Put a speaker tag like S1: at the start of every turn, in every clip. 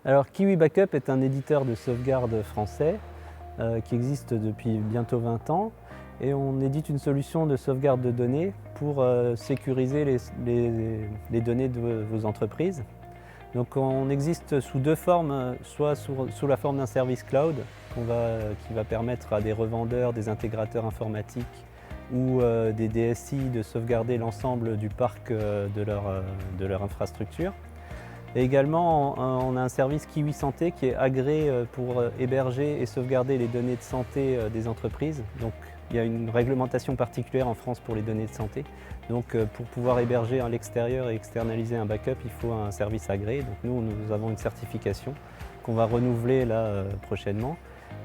S1: Alors Kiwi Backup est un éditeur de sauvegarde français qui existe depuis bientôt 20 ans et on édite une solution de sauvegarde de données pour sécuriser les données de vos entreprises. Donc on existe sous deux formes, soit sous la forme d'un service cloud qui va permettre à des revendeurs, des intégrateurs informatiques ou des DSI de sauvegarder l'ensemble du parc de leur infrastructure. Et également, on a un service Kiwi Santé qui est agréé pour héberger et sauvegarder les données de santé des entreprises. Donc, il y a une réglementation particulière en France pour les données de santé. Donc, pour pouvoir héberger à l'extérieur et externaliser un backup, il faut un service agréé. Donc, nous avons une certification qu'on va renouveler là prochainement.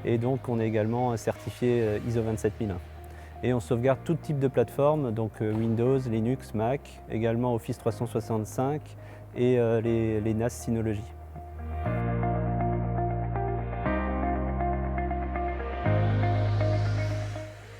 S1: Et donc, on est également certifié ISO 27001. Et on sauvegarde tout type de plateforme, donc Windows, Linux, Mac, également Office 365 et les NAS Synology.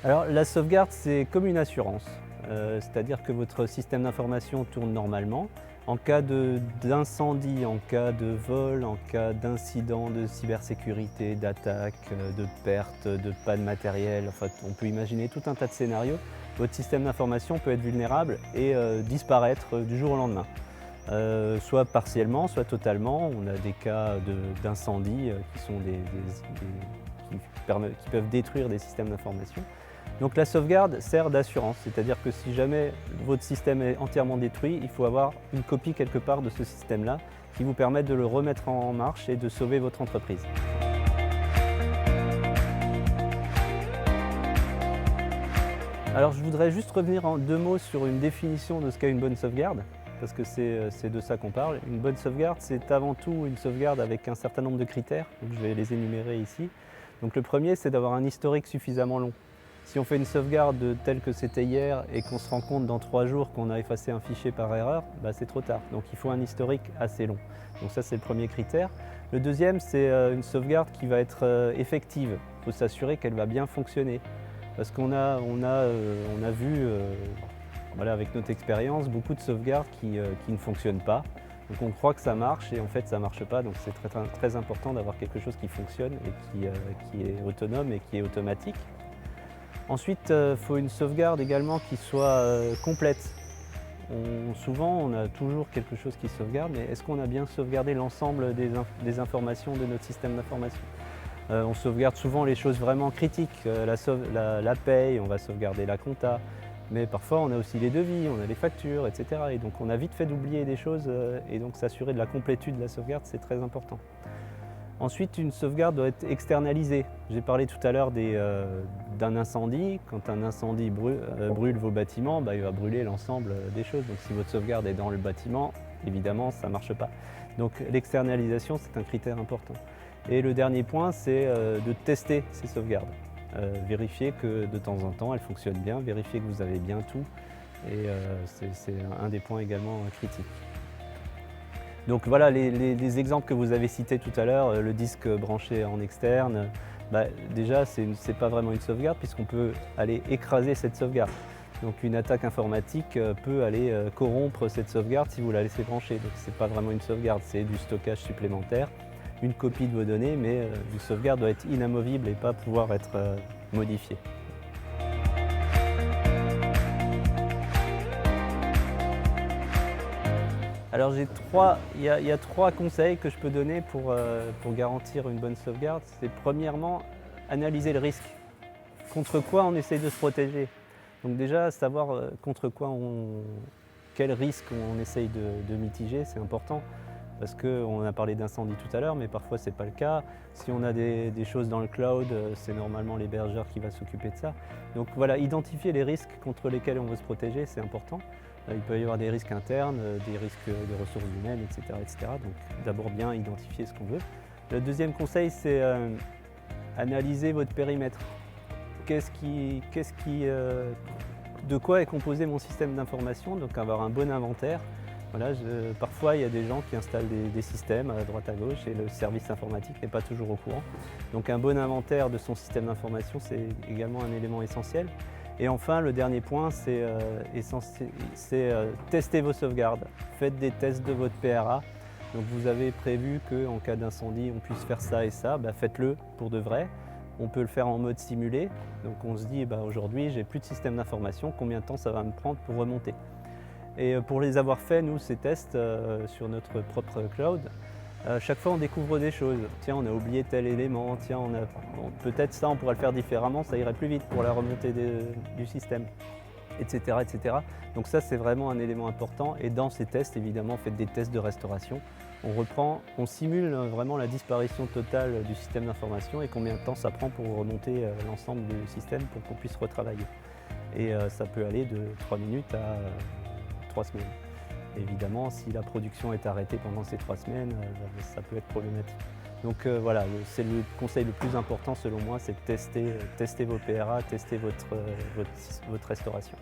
S1: Alors la sauvegarde, c'est comme une assurance, c'est-à-dire que votre système d'information tourne normalement. En cas d'incendie, en cas de vol, en cas d'incident de cybersécurité, d'attaque, de perte, de panne matérielle, enfin, on peut imaginer tout un tas de scénarios. Votre système d'information peut être vulnérable et disparaître du jour au lendemain. Soit partiellement, soit totalement. On a des cas d'incendie qui peuvent détruire des systèmes d'information. Donc la sauvegarde sert d'assurance, c'est-à-dire que si jamais votre système est entièrement détruit, il faut avoir une copie quelque part de ce système-là qui vous permette de le remettre en marche et de sauver votre entreprise. Alors je voudrais juste revenir en deux mots sur une définition de ce qu'est une bonne sauvegarde, parce que c'est de ça qu'on parle. Une bonne sauvegarde, c'est avant tout une sauvegarde avec un certain nombre de critères, donc je vais les énumérer ici. Donc le premier, c'est d'avoir un historique suffisamment long. Si on fait une sauvegarde telle que c'était hier et qu'on se rend compte dans 3 jours qu'on a effacé un fichier par erreur, c'est trop tard. Donc il faut un historique assez long. Donc ça, c'est le premier critère. Le deuxième, c'est une sauvegarde qui va être effective. Il faut s'assurer qu'elle va bien fonctionner. Parce qu'on a vu, voilà, avec notre expérience, beaucoup de sauvegardes qui ne fonctionnent pas. Donc on croit que ça marche et en fait ça ne marche pas. Donc c'est très important d'avoir quelque chose qui fonctionne et qui est autonome et qui est automatique. Ensuite, il faut une sauvegarde également qui soit complète. Souvent, on a toujours quelque chose qui sauvegarde, mais est-ce qu'on a bien sauvegardé l'ensemble des informations de notre système d'information? On sauvegarde souvent les choses vraiment critiques, la paye, on va sauvegarder la compta, mais parfois on a aussi les devis, on a les factures, etc. Et donc on a vite fait d'oublier des choses et donc s'assurer de la complétude de la sauvegarde, c'est très important. Ensuite, une sauvegarde doit être externalisée. J'ai parlé tout à l'heure d'un incendie. Quand un incendie brûle vos bâtiments, il va brûler l'ensemble des choses. Donc si votre sauvegarde est dans le bâtiment, évidemment, ça ne marche pas. Donc l'externalisation, c'est un critère important. Et le dernier point, c'est de tester ces sauvegardes. Vérifier que de temps en temps, elles fonctionnent bien, vérifier que vous avez bien tout. Et c'est un des points également critiques. Donc voilà les exemples que vous avez cités tout à l'heure, le disque branché en externe, déjà c'est pas vraiment une sauvegarde puisqu'on peut aller écraser cette sauvegarde. Donc une attaque informatique peut aller corrompre cette sauvegarde si vous la laissez brancher. Donc c'est pas vraiment une sauvegarde, c'est du stockage supplémentaire, une copie de vos données, mais une sauvegarde doit être inamovible et pas pouvoir être modifiée. Alors il y a 3 conseils que je peux donner pour garantir une bonne sauvegarde. C'est premièrement, analyser le risque. Contre quoi on essaye de se protéger. Donc déjà, savoir quel risque on essaye de mitiger, c'est important. Parce qu'on a parlé d'incendie tout à l'heure, mais parfois ce n'est pas le cas. Si on a des choses dans le cloud, c'est normalement l'hébergeur qui va s'occuper de ça. Donc voilà, identifier les risques contre lesquels on veut se protéger, c'est important. Il peut y avoir des risques internes, des risques de ressources humaines, etc. etc. Donc d'abord bien identifier ce qu'on veut. Le deuxième conseil, c'est analyser votre périmètre. De quoi est composé mon système d'information? Donc avoir un bon inventaire. Voilà, parfois, il y a des gens qui installent des systèmes à droite à gauche et le service informatique n'est pas toujours au courant. Donc un bon inventaire de son système d'information, c'est également un élément essentiel. Et enfin, le dernier point, c'est tester vos sauvegardes. Faites des tests de votre PRA Donc vous avez prévu qu'en cas d'incendie, on puisse faire ça et ça, faites-le pour de vrai. On peut le faire en mode simulé. Donc on se dit, aujourd'hui, j'ai plus de système d'information, combien de temps ça va me prendre pour remonter? Et pour les avoir fait, nous, ces tests sur notre propre cloud, chaque fois on découvre des choses. Tiens, on a oublié tel élément, tiens, peut-être ça on pourrait le faire différemment, ça irait plus vite pour la remontée du système, etc., etc. Donc ça c'est vraiment un élément important. Et dans ces tests, évidemment, faites des tests de restauration. On simule vraiment la disparition totale du système d'information et combien de temps ça prend pour remonter l'ensemble du système pour qu'on puisse retravailler. Et ça peut aller de 3 minutes à 3 semaines. Évidemment, si la production est arrêtée pendant ces 3 semaines, ça peut être problématique. Donc voilà, c'est le conseil le plus important selon moi, c'est de tester vos PRA, tester votre restauration.